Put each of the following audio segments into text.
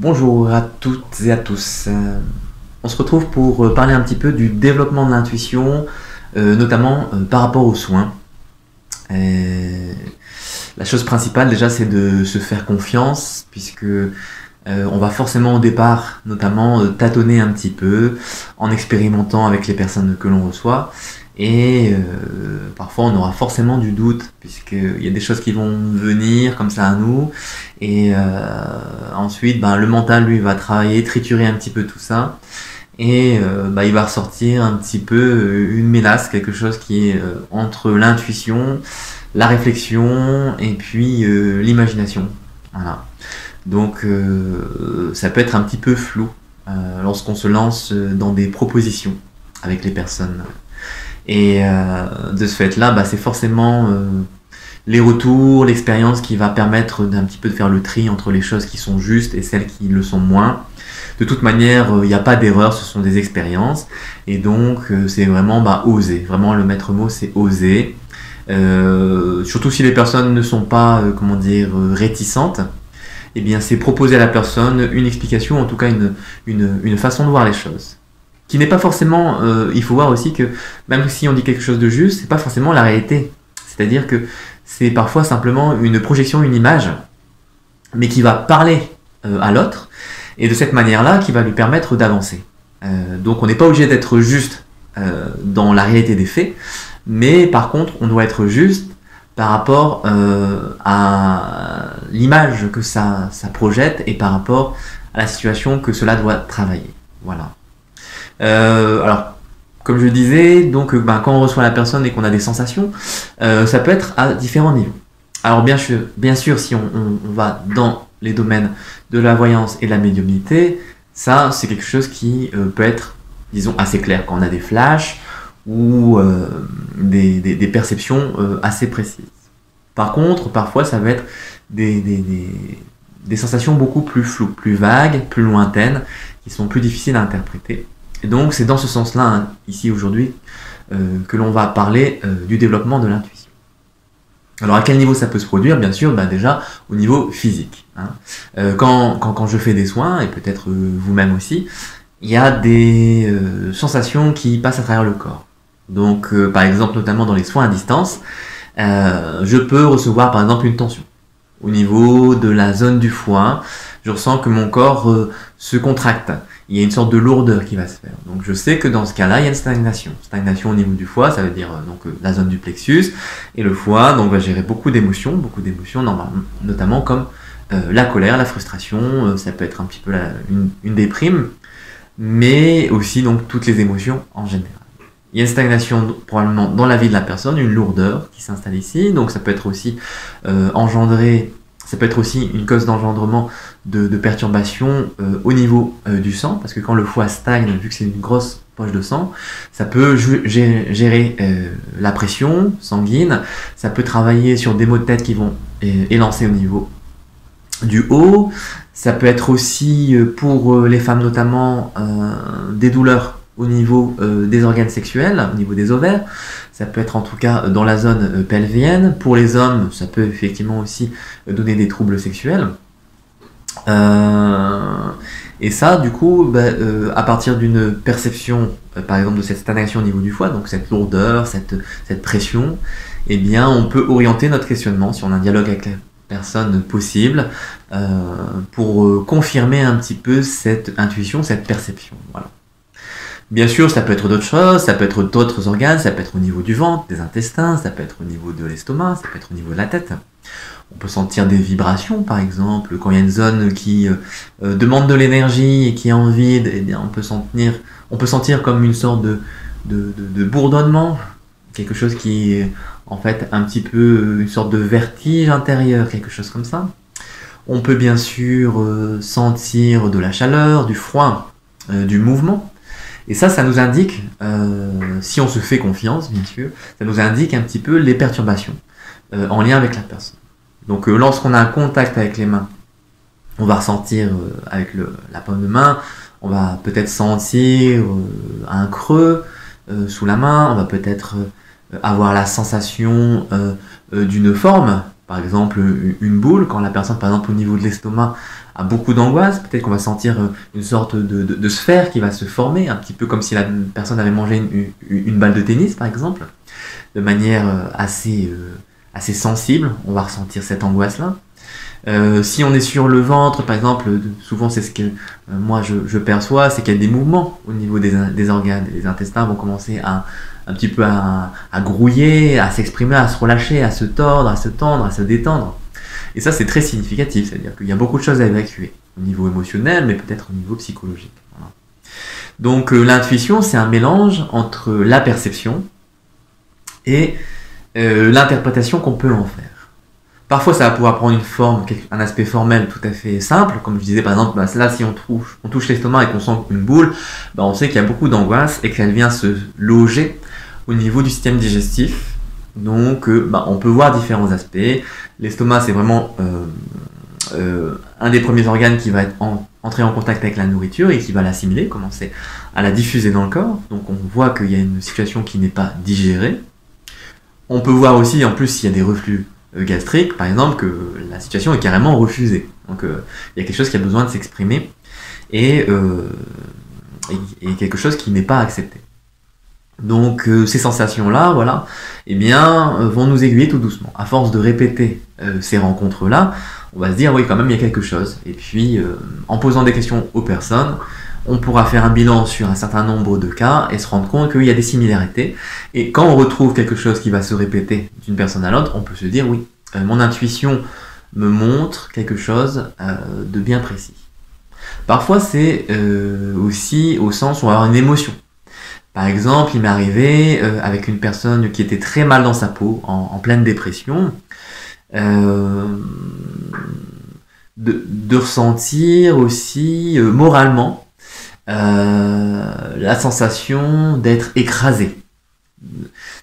Bonjour à toutes et à tous. On se retrouve pour parler un petit peu du développement de l'intuition, notamment par rapport aux soins. La chose principale déjà, c'est de se faire confiance, puisque on va forcément au départ, notamment, tâtonner un petit peu en expérimentant avec les personnes que l'on reçoit. Et parfois on aura forcément du doute, puisqu'il y a des choses qui vont venir comme ça à nous, et ensuite le mental lui va travailler, triturer un petit peu tout ça, et il va ressortir un petit peu une mélasse, quelque chose qui est entre l'intuition, la réflexion et puis l'imagination. Voilà. Donc ça peut être un petit peu flou lorsqu'on se lance dans des propositions avec les personnes. Et de ce fait-là, c'est forcément les retours, l'expérience qui va permettre d'un petit peu de faire le tri entre les choses qui sont justes et celles qui le sont moins. De toute manière, il n'y a pas d'erreur, ce sont des expériences. Et donc, c'est vraiment oser. Vraiment, le maître mot, c'est oser. Surtout si les personnes ne sont pas, réticentes. Eh bien, c'est proposer à la personne une explication, en tout cas une façon de voir les choses. Qui n'est pas forcément, il faut voir aussi que même si on dit quelque chose de juste, c'est pas forcément la réalité. C'est-à-dire que c'est parfois simplement une projection, une image, mais qui va parler à l'autre, et de cette manière-là, qui va lui permettre d'avancer. Donc on n'est pas obligé d'être juste dans la réalité des faits, mais par contre, on doit être juste par rapport à l'image que ça projette, et par rapport à la situation que cela doit travailler. Voilà. Alors, comme je disais, donc quand on reçoit la personne et qu'on a des sensations, ça peut être à différents niveaux. Alors bien sûr, si on va dans les domaines de la voyance et de la médiumnité, ça c'est quelque chose qui peut être, disons, assez clair quand on a des flashs ou des perceptions assez précises. Par contre, parfois ça va être des sensations beaucoup plus floues, plus vagues, plus lointaines, qui sont plus difficiles à interpréter. Et donc c'est dans ce sens-là, ici aujourd'hui, que l'on va parler du développement de l'intuition. Alors à quel niveau ça peut se produire? Bien sûr, déjà au niveau physique. Quand je fais des soins, et peut-être vous-même aussi, il y a des sensations qui passent à travers le corps. Donc par exemple, notamment dans les soins à distance, je peux recevoir par exemple une tension. Au niveau de la zone du foie, je ressens que mon corps se contracte. Il y a une sorte de lourdeur qui va se faire. Donc je sais que dans ce cas-là, il y a une stagnation. Stagnation au niveau du foie, ça veut dire la zone du plexus. Et le foie va gérer beaucoup d'émotions notamment comme la colère, la frustration, ça peut être un petit peu une déprime, mais aussi donc toutes les émotions en général. Il y a une stagnation probablement dans la vie de la personne, une lourdeur qui s'installe ici, donc ça peut être aussi ça peut être aussi une cause d'engendrement de perturbations au niveau du sang, parce que quand le foie stagne, vu que c'est une grosse poche de sang, ça peut gérer la pression sanguine, ça peut travailler sur des maux de tête qui vont élancer au niveau du haut, ça peut être aussi pour les femmes notamment des douleurs au niveau des organes sexuels, au niveau des ovaires. Ça peut être en tout cas dans la zone pelvienne. Pour les hommes, ça peut effectivement aussi donner des troubles sexuels. Et ça, du coup, à partir d'une perception, par exemple, de cette stagnation au niveau du foie, donc cette lourdeur, cette pression, eh bien, on peut orienter notre questionnement, si on a un dialogue avec la personne possible, pour confirmer un petit peu cette intuition, cette perception. Voilà. Bien sûr, ça peut être d'autres choses, ça peut être d'autres organes, ça peut être au niveau du ventre, des intestins, ça peut être au niveau de l'estomac, ça peut être au niveau de la tête. On peut sentir des vibrations, par exemple, quand il y a une zone qui demande de l'énergie et qui est en vide, eh bien, on peut sentir comme une sorte de bourdonnement, quelque chose qui est en fait un petit peu une sorte de vertige intérieur, quelque chose comme ça. On peut bien sûr sentir de la chaleur, du froid, du mouvement. Et ça nous indique, si on se fait confiance, bien sûr, ça nous indique un petit peu les perturbations en lien avec la personne. Donc lorsqu'on a un contact avec les mains, on va ressentir avec la paume de main, on va peut-être sentir un creux sous la main, on va peut-être avoir la sensation d'une forme par exemple une boule, quand la personne, par exemple, au niveau de l'estomac, a beaucoup d'angoisse, peut-être qu'on va sentir une sorte de sphère qui va se former, un petit peu comme si la personne avait mangé une balle de tennis, par exemple, de manière assez sensible, on va ressentir cette angoisse-là. Si on est sur le ventre, par exemple, souvent c'est ce que moi je perçois, c'est qu'il y a des mouvements au niveau des organes. Les intestins vont commencer un petit peu à grouiller, à s'exprimer, à se relâcher, à se tordre, à se tendre, à se détendre. Et ça c'est très significatif, c'est-à-dire qu'il y a beaucoup de choses à évacuer, au niveau émotionnel, mais peut-être au niveau psychologique. Voilà. Donc l'intuition, c'est un mélange entre la perception et l'interprétation qu'on peut en faire. Parfois, ça va pouvoir prendre une forme, un aspect formel tout à fait simple, comme je disais par exemple, là si on touche l'estomac et qu'on sent une boule, on sait qu'il y a beaucoup d'angoisse et qu'elle vient se loger au niveau du système digestif. Donc on peut voir différents aspects. L'estomac, c'est vraiment un des premiers organes qui va entrer en contact avec la nourriture et qui va l'assimiler, commencer à la diffuser dans le corps. Donc on voit qu'il y a une situation qui n'est pas digérée. On peut voir aussi, en plus, s'il y a des reflux gastriques, par exemple, que la situation est carrément refusée. Donc il y a quelque chose qui a besoin de s'exprimer et quelque chose qui n'est pas accepté. Donc ces sensations-là, voilà, vont nous aiguiller tout doucement. À force de répéter ces rencontres-là, on va se dire, oui, quand même, il y a quelque chose. Et puis, en posant des questions aux personnes, on pourra faire un bilan sur un certain nombre de cas et se rendre compte qu'il y a des similarités. Et quand on retrouve quelque chose qui va se répéter d'une personne à l'autre, on peut se dire, oui, mon intuition me montre quelque chose de bien précis. Parfois, c'est aussi au sens où on va avoir une émotion. Par exemple, il m'est arrivé avec une personne qui était très mal dans sa peau, en pleine dépression, de ressentir aussi moralement la sensation d'être écrasé.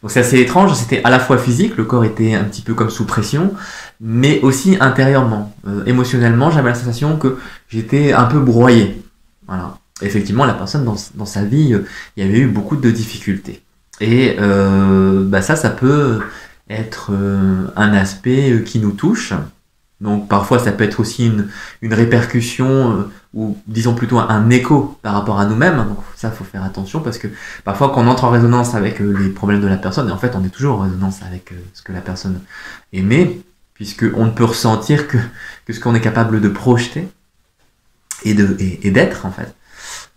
Donc c'est assez étrange, c'était à la fois physique, le corps était un petit peu comme sous pression, mais aussi intérieurement, émotionnellement, j'avais la sensation que j'étais un peu broyé. Voilà. Effectivement, la personne dans sa vie, il y avait eu beaucoup de difficultés. Et ça peut être un aspect qui nous touche. Donc parfois ça peut être aussi une répercussion ou disons plutôt un écho par rapport à nous-mêmes. Donc ça, faut faire attention parce que parfois quand on entre en résonance avec les problèmes de la personne, et en fait on est toujours en résonance avec ce que la personne aimait, puisqu'on ne peut ressentir que ce qu'on est capable de projeter et d'être en fait.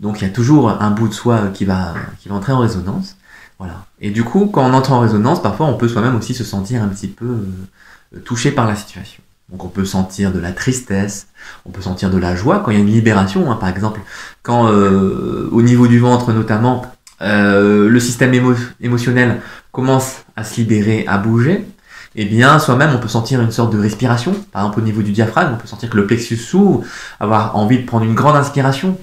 Donc il y a toujours un bout de soi qui va entrer en résonance. Voilà. Et du coup, quand on entre en résonance, parfois on peut soi-même aussi se sentir un petit peu touché par la situation. Donc on peut sentir de la tristesse, on peut sentir de la joie quand il y a une libération, hein, par exemple, quand au niveau du ventre notamment, le système émotionnel commence à se libérer, à bouger, eh bien soi-même on peut sentir une sorte de respiration, par exemple au niveau du diaphragme, on peut sentir que le plexus s'ouvre, avoir envie de prendre une grande inspiration,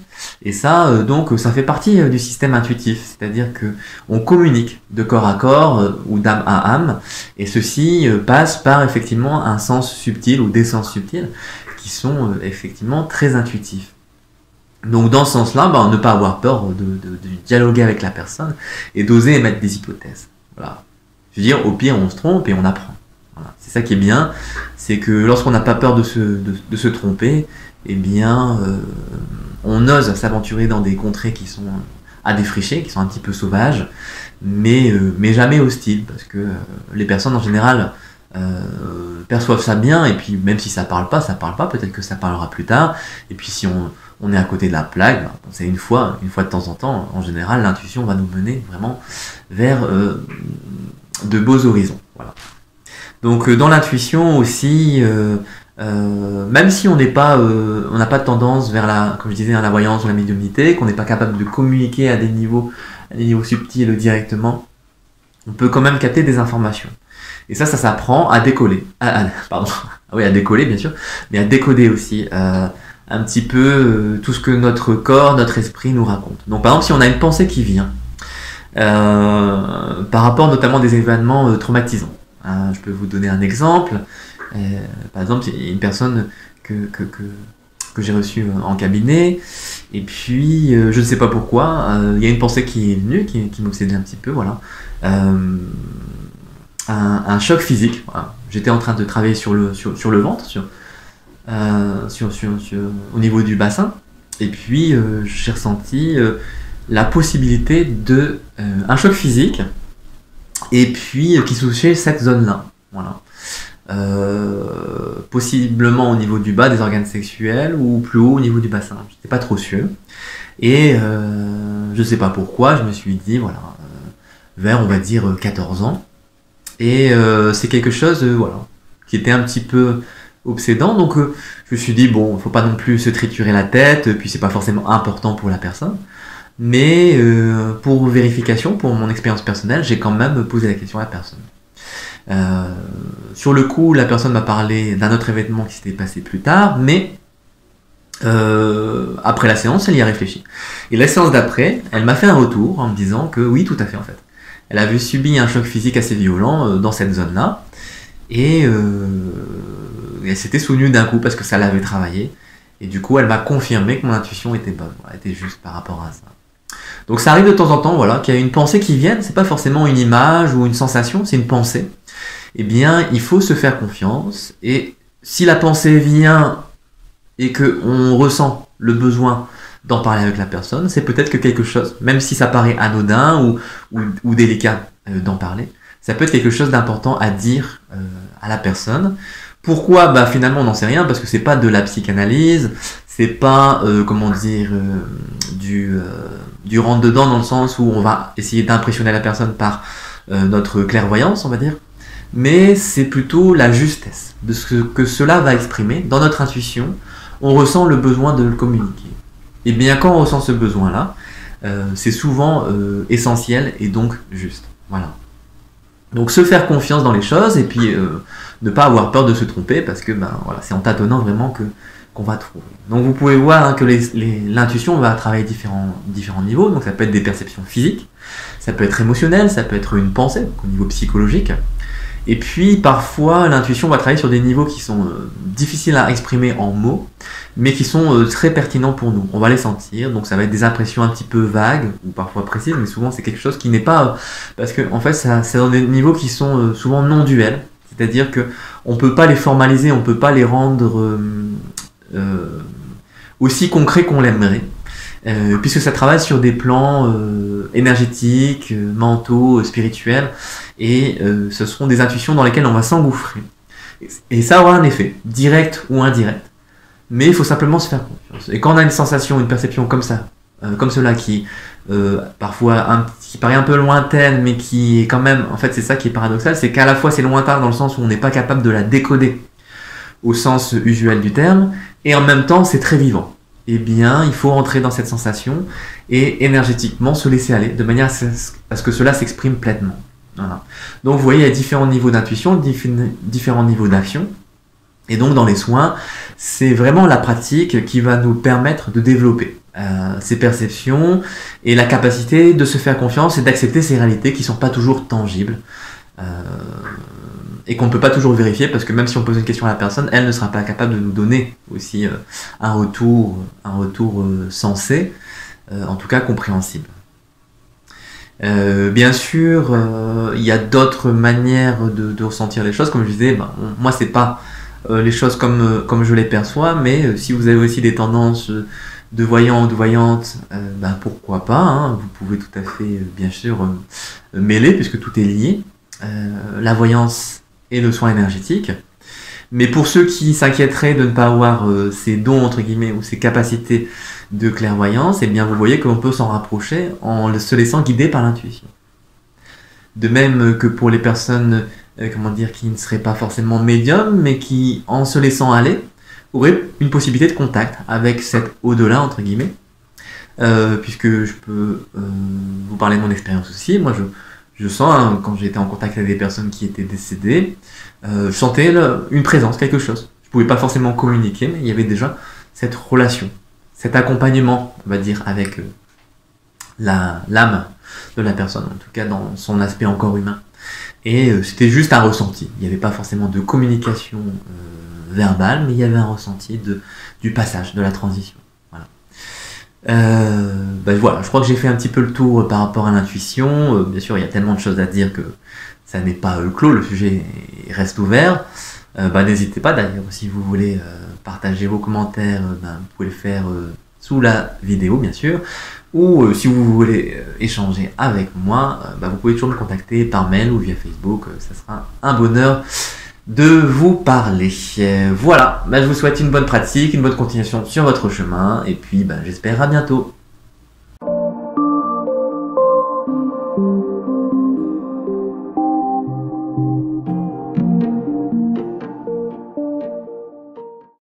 et ça donc ça fait partie du système intuitif, c'est-à-dire que on communique de corps à corps ou d'âme à âme, et ceci passe par effectivement un sens subtil ou des sens subtils qui sont effectivement très intuitifs. Donc dans ce sens-là, ne pas avoir peur de dialoguer avec la personne et d'oser émettre des hypothèses. Voilà. Je veux dire, au pire on se trompe et on apprend. Voilà. C'est ça qui est bien, c'est que lorsqu'on n'a pas peur de se tromper, eh bien on ose s'aventurer dans des contrées qui sont à défricher, qui sont un petit peu sauvages, mais jamais hostiles, parce que les personnes en général perçoivent ça bien, et puis même si ça parle pas, peut-être que ça parlera plus tard, et puis si on est à côté de la plaque, c'est une fois de temps en temps, en général l'intuition va nous mener vraiment vers de beaux horizons. Voilà. Donc dans l'intuition aussi, même si on n'a pas de tendance vers comme je disais, la voyance ou la médiumnité, qu'on n'est pas capable de communiquer à des niveaux subtils directement, on peut quand même capter des informations. Et ça s'apprend à décoller. À décoller bien sûr, mais à décoder aussi un petit peu tout ce que notre corps, notre esprit nous raconte. Donc par exemple, si on a une pensée qui vient, par rapport notamment à des événements traumatisants. Je peux vous donner un exemple. Par exemple, il y a une personne que j'ai reçue en cabinet, et puis je ne sais pas pourquoi, il y a une pensée qui est venue, qui m'obsédait un petit peu, voilà. un choc physique. Voilà. J'étais en train de travailler sur le ventre, au niveau du bassin, et puis j'ai ressenti la possibilité de un choc physique, et puis qui touchait cette zone-là. Voilà. Possiblement au niveau du bas des organes sexuels ou plus haut au niveau du bassin. Je n'étais pas trop sûr. Et je sais pas pourquoi, je me suis dit, voilà, vers on va dire 14 ans. Et c'est quelque chose voilà, qui était un petit peu obsédant. Donc je me suis dit, bon, il faut pas non plus se triturer la tête, puis c'est pas forcément important pour la personne. Mais pour vérification, pour mon expérience personnelle, j'ai quand même posé la question à la personne. Sur le coup, la personne m'a parlé d'un autre événement qui s'était passé plus tard, mais après la séance, elle y a réfléchi. Et la séance d'après, elle m'a fait un retour en me disant que oui, tout à fait en fait. Elle avait subi un choc physique assez violent dans cette zone-là, et elle s'était souvenue d'un coup parce que ça l'avait travaillé. Et du coup, elle m'a confirmé que mon intuition était bonne, voilà, était juste par rapport à ça. Donc ça arrive de temps en temps, voilà, qu'il y a une pensée qui vienne, c'est pas forcément une image ou une sensation, c'est une pensée. Eh bien, il faut se faire confiance, et si la pensée vient et qu'on ressent le besoin d'en parler avec la personne, c'est peut-être que quelque chose, même si ça paraît anodin ou délicat d'en parler, ça peut être quelque chose d'important à dire à la personne. Pourquoi ? Bah finalement on n'en sait rien, parce que c'est pas de la psychanalyse, c'est pas du rentre dedans dans le sens où on va essayer d'impressionner la personne par notre clairvoyance, on va dire, mais c'est plutôt la justesse de ce que cela va exprimer dans notre intuition. On ressent le besoin de le communiquer. Et bien quand on ressent ce besoin-là, c'est souvent essentiel et donc juste. Voilà. Donc se faire confiance dans les choses, et puis ne pas avoir peur de se tromper, parce que voilà, c'est en tâtonnant vraiment qu'on va trouver. Donc vous pouvez voir hein, que l'intuition va travailler différents niveaux. Donc ça peut être des perceptions physiques, ça peut être émotionnel, ça peut être une pensée, donc au niveau psychologique. Et puis parfois l'intuition va travailler sur des niveaux qui sont difficiles à exprimer en mots, mais qui sont très pertinents pour nous. On va les sentir, donc ça va être des impressions un petit peu vagues, ou parfois précises, mais souvent c'est quelque chose qui n'est pas... parce que en fait c'est dans des niveaux qui sont souvent non duels, c'est-à-dire que on peut pas les formaliser, on peut pas les rendre aussi concrets qu'on l'aimerait, puisque ça travaille sur des plans énergétiques, mentaux, spirituels, et ce seront des intuitions dans lesquelles on va s'engouffrer. Et ça aura un effet, direct ou indirect, mais il faut simplement se faire confiance. Et quand on a une sensation, une perception comme ça, comme cela, qui parfois qui paraît un peu lointaine, mais qui est quand même, en fait c'est ça qui est paradoxal, c'est qu'à la fois c'est lointain dans le sens où on n'est pas capable de la décoder au sens usuel du terme, et en même temps c'est très vivant. Eh bien, il faut rentrer dans cette sensation et énergétiquement se laisser aller, de manière à ce que cela s'exprime pleinement. Voilà. Donc vous voyez, il y a différents niveaux d'intuition, différents niveaux d'action. Et donc dans les soins, c'est vraiment la pratique qui va nous permettre de développer ces perceptions et la capacité de se faire confiance et d'accepter ces réalités qui ne sont pas toujours tangibles. Et qu'on ne peut pas toujours vérifier, parce que même si on pose une question à la personne, elle ne sera pas capable de nous donner aussi un retour sensé, en tout cas compréhensible. Bien sûr, il y a d'autres manières de ressentir les choses, comme je disais, moi c'est pas les choses comme je les perçois, mais si vous avez aussi des tendances de voyant ou de voyante, pourquoi pas, hein, vous pouvez tout à fait bien sûr mêler, puisque tout est lié, la voyance et le soin énergétique. Mais pour ceux qui s'inquiéteraient de ne pas avoir ces dons, entre guillemets, ou ces capacités de clairvoyance, eh bien vous voyez qu'on peut s'en rapprocher en se laissant guider par l'intuition. De même que pour les personnes qui ne seraient pas forcément médiums, mais qui, en se laissant aller, auraient une possibilité de contact avec cet au-delà, entre guillemets, puisque je peux vous parler de mon expérience aussi. Moi, je sens, hein, quand j'étais en contact avec des personnes qui étaient décédées, je sentais une présence, quelque chose. Je ne pouvais pas forcément communiquer, mais il y avait déjà cette relation, cet accompagnement, on va dire, avec l'âme de la personne, en tout cas dans son aspect encore humain. Et c'était juste un ressenti. Il n'y avait pas forcément de communication verbale, mais il y avait un ressenti du passage, de la transition. Voilà. Voilà, je crois que j'ai fait un petit peu le tour par rapport à l'intuition. Bien sûr, il y a tellement de choses à dire que ça n'est pas clos, le sujet reste ouvert. N'hésitez pas d'ailleurs, si vous voulez partager vos commentaires, vous pouvez le faire sous la vidéo, bien sûr. Ou si vous voulez échanger avec moi, vous pouvez toujours me contacter par mail ou via Facebook. Ça sera un bonheur de vous parler. Voilà, je vous souhaite une bonne pratique, une bonne continuation sur votre chemin. Et puis, j'espère à bientôt.